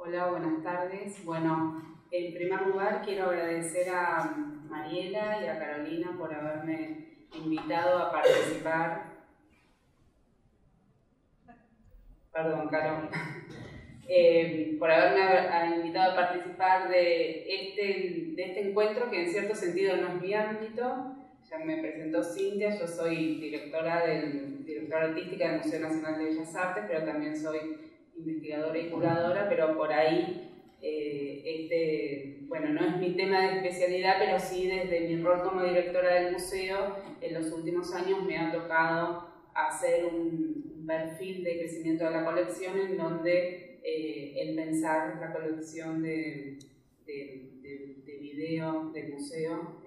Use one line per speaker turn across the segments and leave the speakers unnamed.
Hola, buenas tardes. Bueno, en primer lugar quiero agradecer a Mariela y a Carolina por haberme invitado a participar. Perdón, Caro. Por haberme invitado a participar de este encuentro que en cierto sentido no es mi ámbito. Ya me presentó Cintia, yo soy directora artística del Museo Nacional de Bellas Artes, pero también soy investigadora y curadora, pero por ahí, bueno, no es mi tema de especialidad, pero sí desde mi rol como directora del museo, en los últimos años me ha tocado hacer un perfil de crecimiento de la colección en donde el pensar la colección de video del museo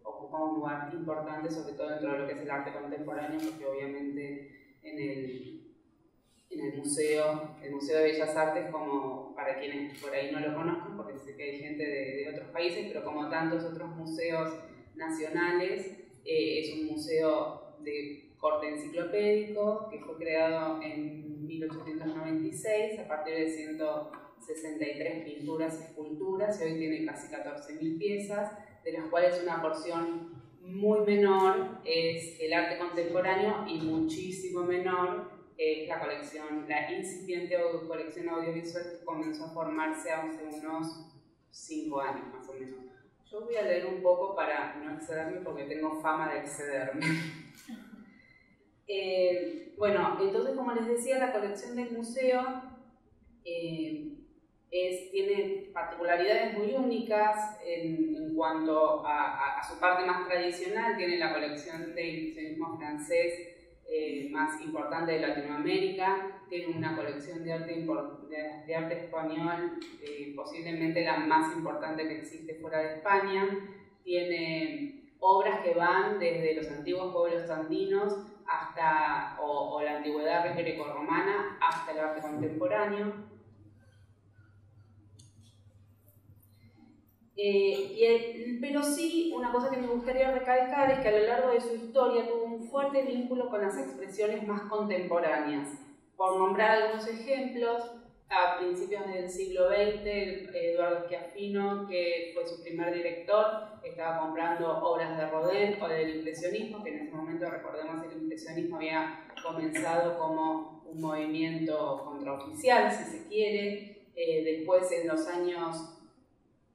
ocupa un lugar importante, sobre todo dentro de lo que es el arte contemporáneo, porque obviamente en el Museo de Bellas Artes, como para quienes por ahí no lo conozcan, porque sé que hay gente de otros países, pero como tantos otros museos nacionales, es un museo de corte enciclopédico que fue creado en 1896 a partir de 163 pinturas y esculturas, y hoy tiene casi 14.000 piezas, de las cuales una porción muy menor es el arte contemporáneo y muchísimo menor es la incipiente colección audiovisual que comenzó a formarse hace unos 5 años más o menos. Yo voy a leer un poco para no excederme porque tengo fama de excederme. Bueno, entonces como les decía, la colección del museo tiene particularidades muy únicas en cuanto a su parte más tradicional. Tiene la colección de impresionismo francés más importante de Latinoamérica, tiene una colección de arte español posiblemente la más importante que existe fuera de España, tiene obras que van desde los antiguos pueblos andinos hasta, o la antigüedad grecorromana hasta el arte contemporáneo. Pero sí, una cosa que me gustaría recalcar es que a lo largo de su historia tuvo un fuerte vínculo con las expresiones más contemporáneas. Por nombrar algunos ejemplos, a principios del siglo XX, Eduardo Schiaffino, que fue su primer director, estaba comprando obras de Rodin o del impresionismo, que en ese momento, recordemos, el impresionismo había comenzado como un movimiento contraoficial, si se quiere. Después, en los años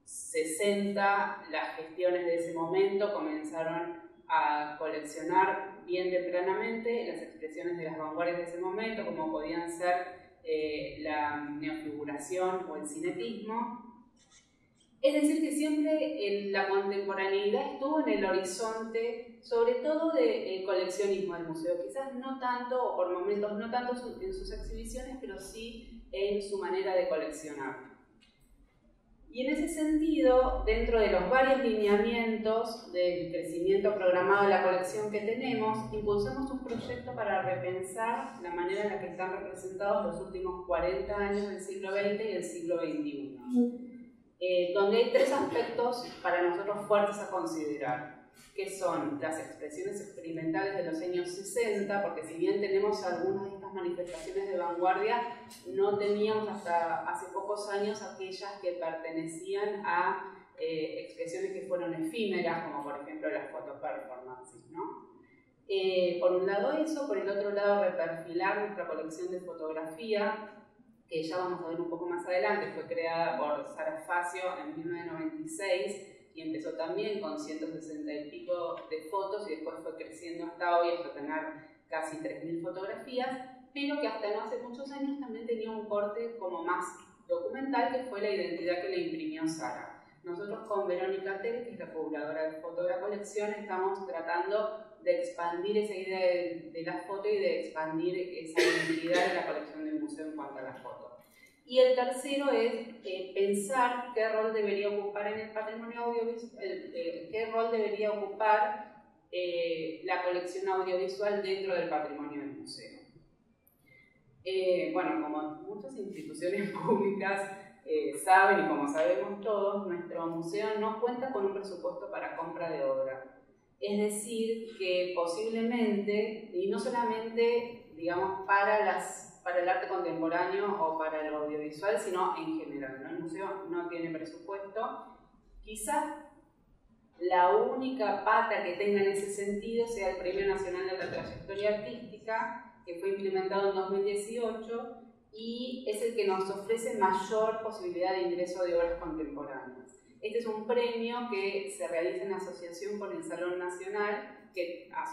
60, las gestiones de ese momento comenzaron a coleccionar bien tempranamente las expresiones de las vanguardias de ese momento, como podían ser la neofiguración o el cinetismo. Es decir, que siempre la contemporaneidad estuvo en el horizonte, sobre todo del coleccionismo del museo, quizás no tanto, o por momentos no tanto en sus exhibiciones, pero sí en su manera de coleccionar. Y en ese sentido, dentro de los varios lineamientos del crecimiento programado de la colección que tenemos, impulsamos un proyecto para repensar la manera en la que están representados los últimos 40 años del siglo XX y el siglo XXI, donde hay 3 aspectos para nosotros fuertes a considerar, que son las expresiones experimentales de los años 60, porque si bien tenemos algunas de estas manifestaciones de vanguardia, no teníamos hasta hace pocos años aquellas que pertenecían a expresiones que fueron efímeras, como por ejemplo las fotoperformances, ¿no? Por un lado eso, por el otro lado reperfilar nuestra colección de fotografía, que ya vamos a ver un poco más adelante, fue creada por Sara Facio en 1996, y empezó también con 160 y pico de fotos y después fue creciendo hasta hoy, hasta tener casi 3.000 fotografías, pero que hasta no hace muchos años también tenía un corte como más documental, que fue la identidad que le imprimió Sara. Nosotros con Verónica Tell, que es la curadora de foto de la colección, estamos tratando de expandir esa idea de la foto y de expandir esa identidad de la colección del museo en cuanto a la foto. Y el tercero es pensar qué rol debería ocupar en el patrimonio audiovisual, qué rol debería ocupar la colección audiovisual dentro del patrimonio del museo. Bueno, como muchas instituciones públicas saben y como sabemos todos, nuestro museo no cuenta con un presupuesto para compra de obra. Es decir, que posiblemente, y no solamente, digamos, para las para el arte contemporáneo o para el audiovisual, sino en general, ¿no? El museo no tiene presupuesto. Quizás la única pata que tenga en ese sentido sea el Premio Nacional de la Trayectoria Artística, que fue implementado en 2018 y es el que nos ofrece mayor posibilidad de ingreso de obras contemporáneas. Este es un premio que se realiza en asociación con el Salón Nacional, que está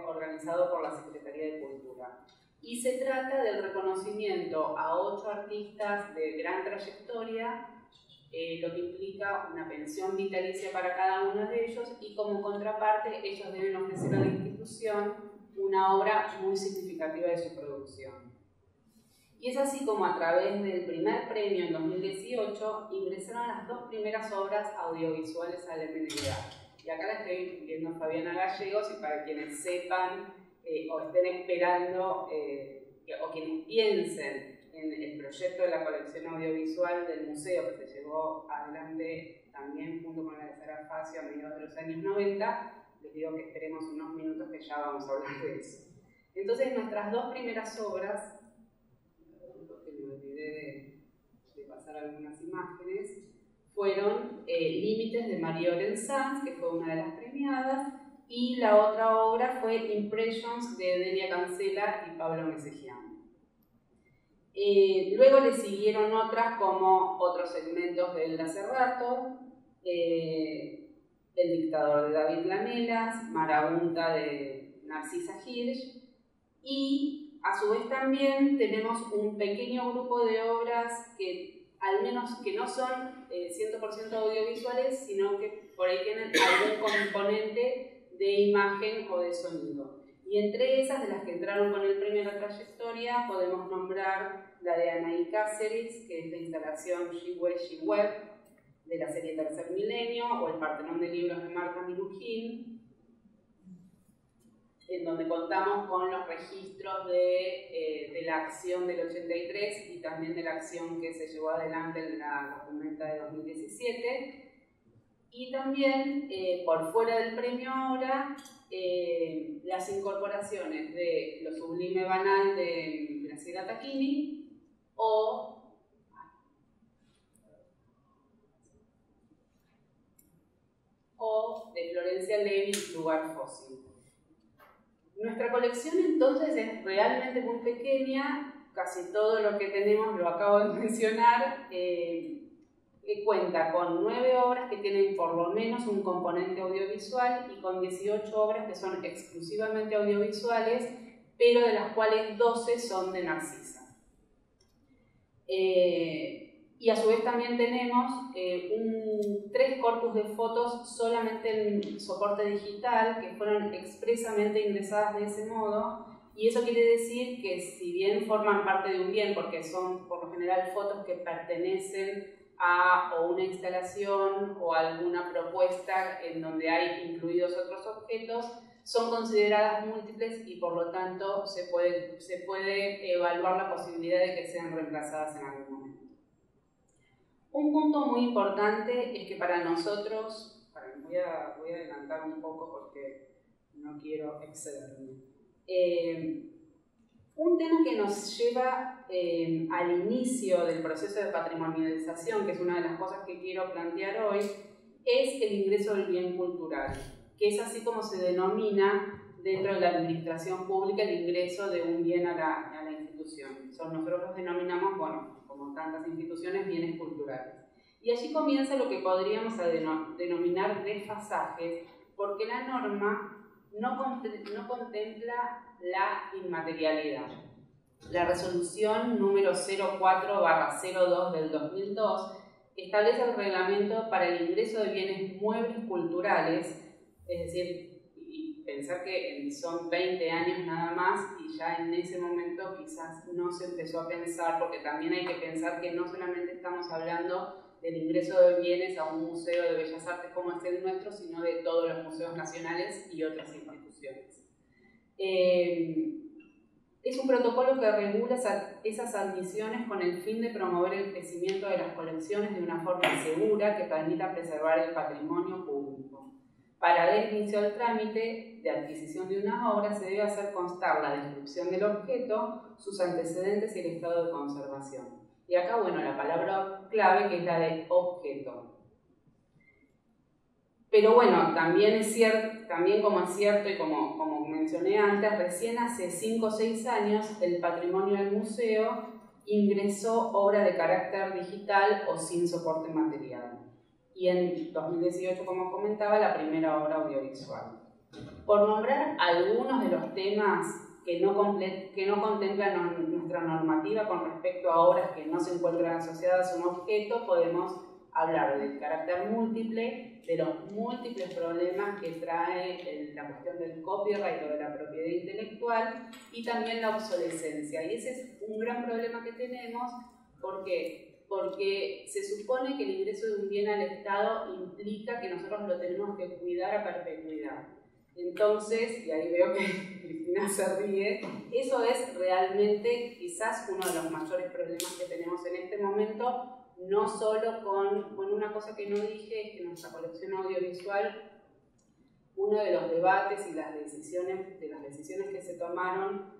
organizado por la Secretaría de Cultura. Y se trata del reconocimiento a 8 artistas de gran trayectoria, lo que implica una pensión vitalicia para cada uno de ellos y como contraparte ellos deben ofrecer a la institución una obra muy significativa de su producción. Y es así como a través del primer premio en 2018 ingresaron las 2 primeras obras audiovisuales al MNDA. Y acá la estoy viendo a Fabiana Gallegos y para quienes sepan o estén esperando o quienes piensen en el proyecto de la colección audiovisual del museo que se llevó adelante también junto con la de Sara Facio a mediados de los años 90, les digo que esperemos unos minutos que ya vamos a hablar de eso. Entonces nuestras 2 primeras obras, porque me olvidé de pasar algunas imágenes, fueron Límites de Marie-Laure Sanz, que fue una de las premiadas, y la otra obra fue Impressions de Delia Cancela y Pablo Mesejian. Luego le siguieron otras como Otros segmentos de Elda Cerrato, El dictador de David Lamelas, Marabunta de Narcisa Hirsch, y a su vez también tenemos un pequeño grupo de obras que al menos que no son 100% audiovisuales, sino que por ahí tienen algún componente de imagen o de sonido. Y entre esas, de las que entraron con el premio a la trayectoria, podemos nombrar la de Anaí Cáceres, que es la instalación She Web, She Web, de la serie Tercer Milenio, o el Partenón de libros de Marta Minujín, en donde contamos con los registros de la acción del 83 y también de la acción que se llevó adelante en la documenta de 2017. Y también, por fuera del premio ahora, las incorporaciones de Lo Sublime Banal de Graciela Tacchini o de Florencia Levi, Lugar Fósil. Nuestra colección entonces es realmente muy pequeña, casi todo lo que tenemos lo acabo de mencionar, cuenta con 9 obras que tienen por lo menos un componente audiovisual y con 18 obras que son exclusivamente audiovisuales, pero de las cuales 12 son de Narcisa. Y a su vez también tenemos 3 corpus de fotos solamente en soporte digital que fueron expresamente ingresadas de ese modo, y eso quiere decir que si bien forman parte de un bien, porque son por lo general fotos que pertenecen a o una instalación o alguna propuesta en donde hay incluidos otros objetos, son consideradas múltiples y por lo tanto se puede evaluar la posibilidad de que sean reemplazadas en algún momento. Un punto muy importante es que para nosotros, voy a adelantar un poco porque no quiero excederme, un tema que nos lleva al inicio del proceso de patrimonialización, que es una de las cosas que quiero plantear hoy, es el ingreso del bien cultural, que es así como se denomina dentro de la administración pública el ingreso de un bien a la institución. Nosotros los denominamos, bueno, como tantas instituciones, bienes culturales. Y allí comienza lo que podríamos denominar desfasajes, porque la norma no contempla la inmaterialidad. La resolución número 04/02 del 2002 establece el reglamento para el ingreso de bienes muebles culturales, es decir, y pensar que son 20 años nada más y ya en ese momento quizás no se empezó a pensar, porque también hay que pensar que no solamente estamos hablando del ingreso de bienes a un museo de bellas artes como es el nuestro, sino de todos los museos nacionales y otras instituciones. Es un protocolo que regula esas admisiones con el fin de promover el crecimiento de las colecciones de una forma segura que permita preservar el patrimonio público. Para dar inicio al trámite de adquisición de una obra se debe hacer constar la descripción del objeto, sus antecedentes y el estado de conservación. Y acá, bueno, la palabra clave que es la de objeto. Pero bueno, también es cierto, también como es cierto y como mencioné antes, recién hace 5 o 6 años el patrimonio del museo ingresó obra de carácter digital o sin soporte material. Y en 2018, como comentaba, la primera obra audiovisual. Por nombrar algunos de los temas que no contemplan nuestra normativa con respecto a obras que no se encuentran asociadas a un objeto, podemos hablar del carácter múltiple, de los múltiples problemas que trae la cuestión del copyright o de la propiedad intelectual y también la obsolescencia. Y ese es un gran problema que tenemos porque se supone que el ingreso de un bien al Estado implica que nosotros lo tenemos que cuidar a perpetuidad. Entonces, y ahí veo que Cristina se ríe, eso es realmente quizás uno de los mayores problemas que tenemos en este momento, no solo con una cosa que no dije, es que nuestra colección audiovisual, uno de los debates y las decisiones que se tomaron,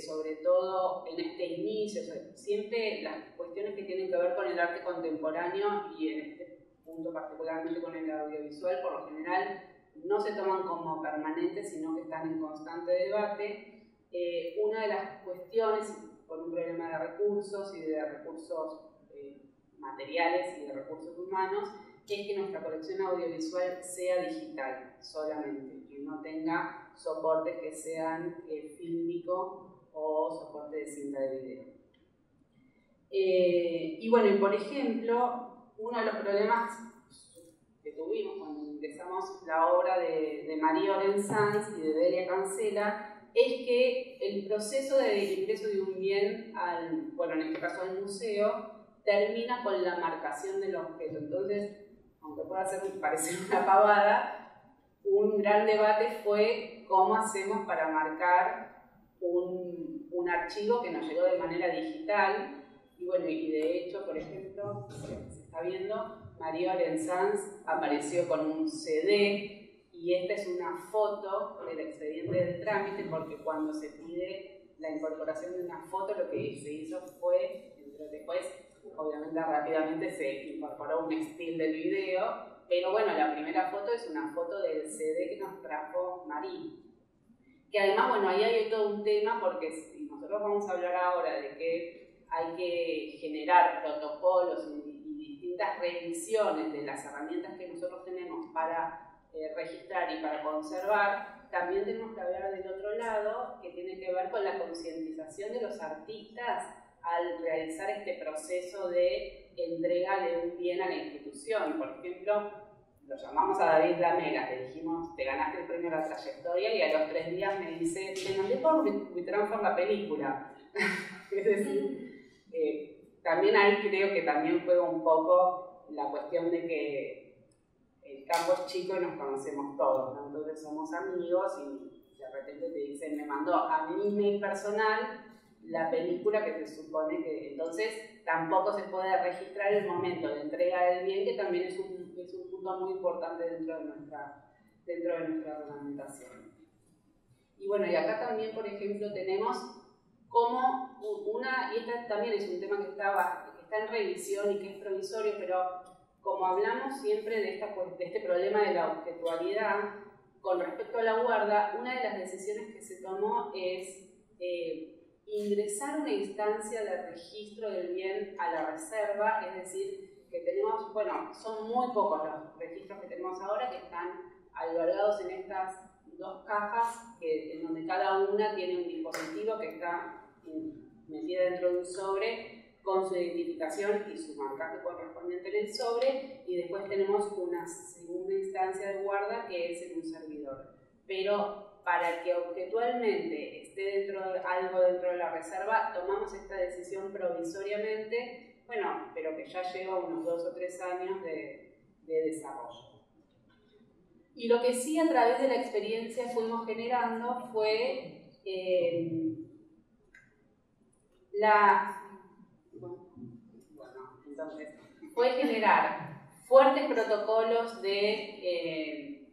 sobre todo en este inicio, o sea, siempre las cuestiones que tienen que ver con el arte contemporáneo y en este punto particularmente con el audiovisual, por lo general no se toman como permanentes, sino que están en constante debate. Una de las cuestiones, por un problema de recursos y de recursos materiales y de recursos humanos, es que nuestra colección audiovisual sea digital solamente, que no tenga soportes que sean fílmico o soporte de cinta de video. Y bueno, y por ejemplo, uno de los problemas que tuvimos cuando ingresamos la obra de María Orensanz y de Delia Cancela es que el proceso de ingreso de un bien en este caso al museo, termina con la marcación del objeto. Entonces, aunque pueda parecer una pavada, un gran debate fue cómo hacemos para marcar un archivo que nos llegó de manera digital. Y bueno, y de hecho, por ejemplo, se está viendo, María Orensanz apareció con un CD y esta es una foto del expediente del trámite, porque cuando se pide la incorporación de una foto, lo que se hizo fue, después obviamente rápidamente se incorporó un still del video, pero bueno, la primera foto es una foto del CD que nos trajo María. Que además, bueno, ahí hay todo un tema, porque si nosotros vamos a hablar ahora de que hay que generar protocolos y distintas revisiones de las herramientas que nosotros tenemos para registrar y para conservar, también tenemos que hablar del otro lado, que tiene que ver con la concientización de los artistas al realizar este proceso de entrega de un bien a la institución. Por ejemplo, lo llamamos a David Lamela, le dijimos, te ganaste el premio a la trayectoria, y a los 3 días me dice, te mandé por WeTransfer la película. Es decir, también ahí creo que también juega un poco la cuestión de que el campo es chico y nos conocemos todos, ¿no? Entonces somos amigos y de repente te dicen, me mandó a mi email personal la película que se supone que... Entonces tampoco se puede registrar el momento de entrega del bien, que también es un punto muy importante dentro de nuestra reglamentación. Y bueno, y acá también, por ejemplo, tenemos como y este también es un tema que está en revisión y que es provisorio, pero como hablamos siempre de este problema de la objetualidad, con respecto a la guarda, una de las decisiones que se tomó es ingresar una instancia de registro del bien a la reserva, es decir, que tenemos, bueno, son muy pocos los registros que tenemos ahora, que están albergados en estas 2 cajas, en donde cada una tiene un dispositivo que está metida dentro de un sobre con su identificación y su marcaje correspondiente en el sobre, y después tenemos una segunda instancia de guarda que es en un servidor. Pero para que objetualmente esté algo dentro de la reserva, tomamos esta decisión provisoriamente, bueno, pero que ya lleva unos 2 o 3 años de desarrollo. Y lo que sí a través de la experiencia fuimos generando fue fue generar fuertes protocolos de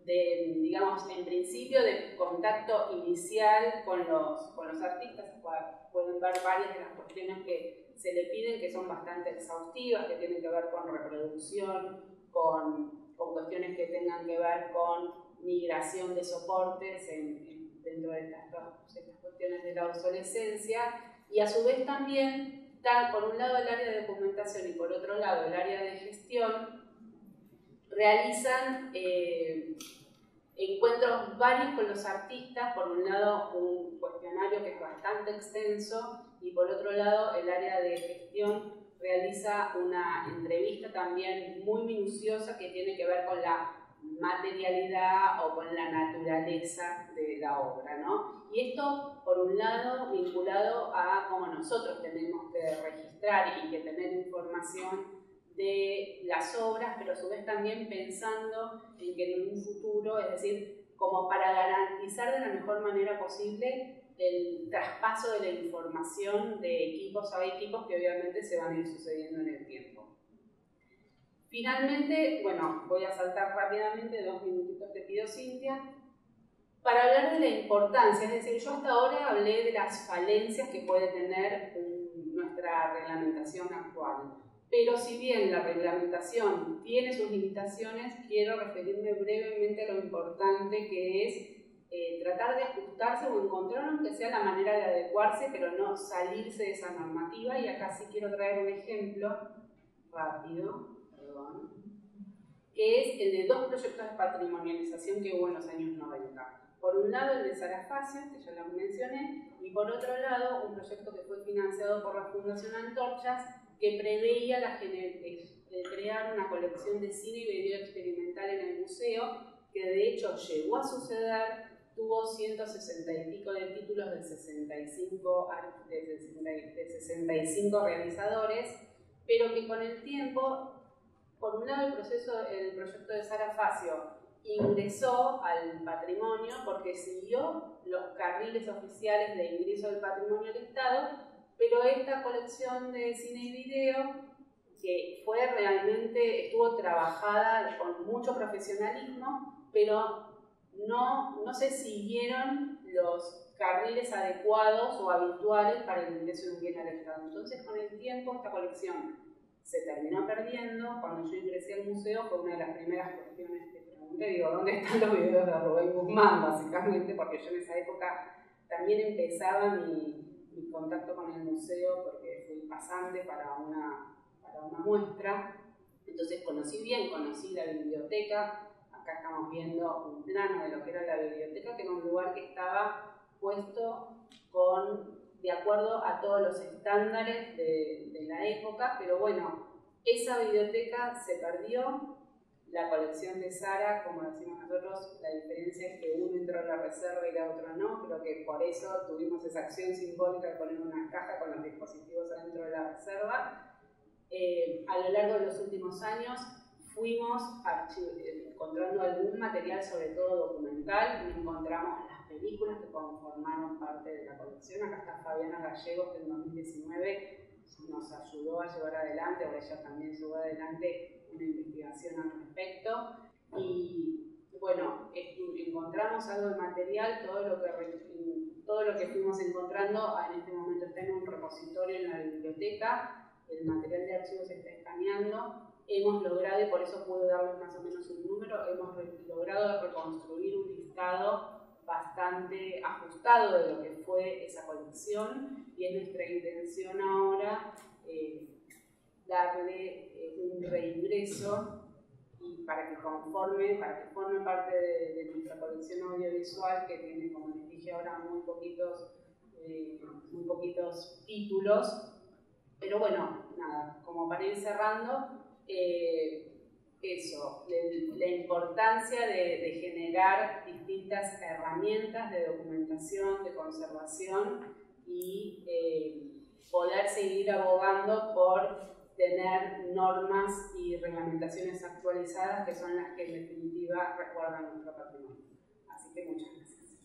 digamos, en principio de contacto inicial con los artistas. Pueden ver varias de las cuestiones que se le piden, que son bastante exhaustivas, que tienen que ver con reproducción, con cuestiones que tengan que ver con migración de soportes dentro de estas cuestiones de la obsolescencia, y a su vez también, por un lado el área de documentación y por otro lado el área de gestión, realizan encuentros varios con los artistas. Por un lado un cuestionario que es bastante extenso, y por otro lado el área de gestión realiza una entrevista también muy minuciosa que tiene que ver con la materialidad o con la naturaleza de la obra, ¿no? Y esto, por un lado, vinculado a cómo nosotros tenemos que registrar y que tener información de las obras, pero a su vez también pensando en que en un futuro, es decir, como para garantizar de la mejor manera posible el traspaso de la información de equipos a equipos que obviamente se van a ir sucediendo en el tiempo. Finalmente, bueno, voy a saltar rápidamente, 2 minutitos te pido, Cintia, para hablar de la importancia. Es decir, yo hasta ahora hablé de las falencias que puede tener nuestra reglamentación actual. Pero si bien la reglamentación tiene sus limitaciones, quiero referirme brevemente a lo importante que es tratar de ajustarse o encontrar, aunque sea la manera de adecuarse, pero no salirse de esa normativa. Y acá sí quiero traer un ejemplo rápido, que es el de 2 proyectos de patrimonialización que hubo en los años 90. Por un lado el de Sara Facio, que ya lo mencioné, y por otro lado un proyecto que fue financiado por la Fundación Antorchas, que preveía crear una colección de cine y video experimental en el museo, que de hecho llegó a suceder. Tuvo 160 y pico de títulos de 65 realizadores, pero que con el tiempo, por un lado el proyecto de Sara Facio ingresó al patrimonio porque siguió los carriles oficiales de ingreso del patrimonio del Estado, pero esta colección de cine y video, que estuvo trabajada con mucho profesionalismo, pero no se siguieron los carriles adecuados o habituales para el ingreso de un bien al Estado. Entonces, con el tiempo, esta colección se terminó perdiendo. Cuando yo ingresé al museo, fue una de las primeras cuestiones que pregunté, digo, ¿dónde están los videos de Rubén Guzmán? Básicamente, porque yo en esa época también empezaba mi contacto con el museo, porque fui pasante para una muestra. Entonces conocí la biblioteca. Acá estamos viendo un plano de lo que era la biblioteca, que era un lugar que estaba puesto de acuerdo a todos los estándares de la época, pero bueno, esa biblioteca se perdió. La colección de Sara, como decimos nosotros, la diferencia es que uno entró a la reserva y la otro no. Creo que por eso tuvimos esa acción simbólica de poner una caja con los dispositivos adentro de la reserva. A lo largo de los últimos años fuimos encontrando algún material, sobre todo documental, y encontramos las películas que conformaron parte de la colección. Acá está Fabiana Gallegos, que en 2019 nos ayudó a llevar adelante, o ella también llevó adelante una investigación al respecto. Y bueno, encontramos algo de material. Todo lo que fuimos encontrando en este momento está en un repositorio en la biblioteca. El material de archivos se está escaneando. Hemos logrado, y por eso puedo darles más o menos un número, hemos logrado reconstruir un listado bastante ajustado de lo que fue esa colección, y es nuestra intención ahora darle un reingreso y para que forme parte de nuestra colección audiovisual, que tiene, como les dije ahora, muy poquitos títulos. Pero bueno, nada, como para ir cerrando, la importancia de generar distintas herramientas de documentación, de conservación, y poder seguir abogando por tener normas y reglamentaciones actualizadas, que son las que en definitiva resguardan nuestro patrimonio. Así que muchas gracias.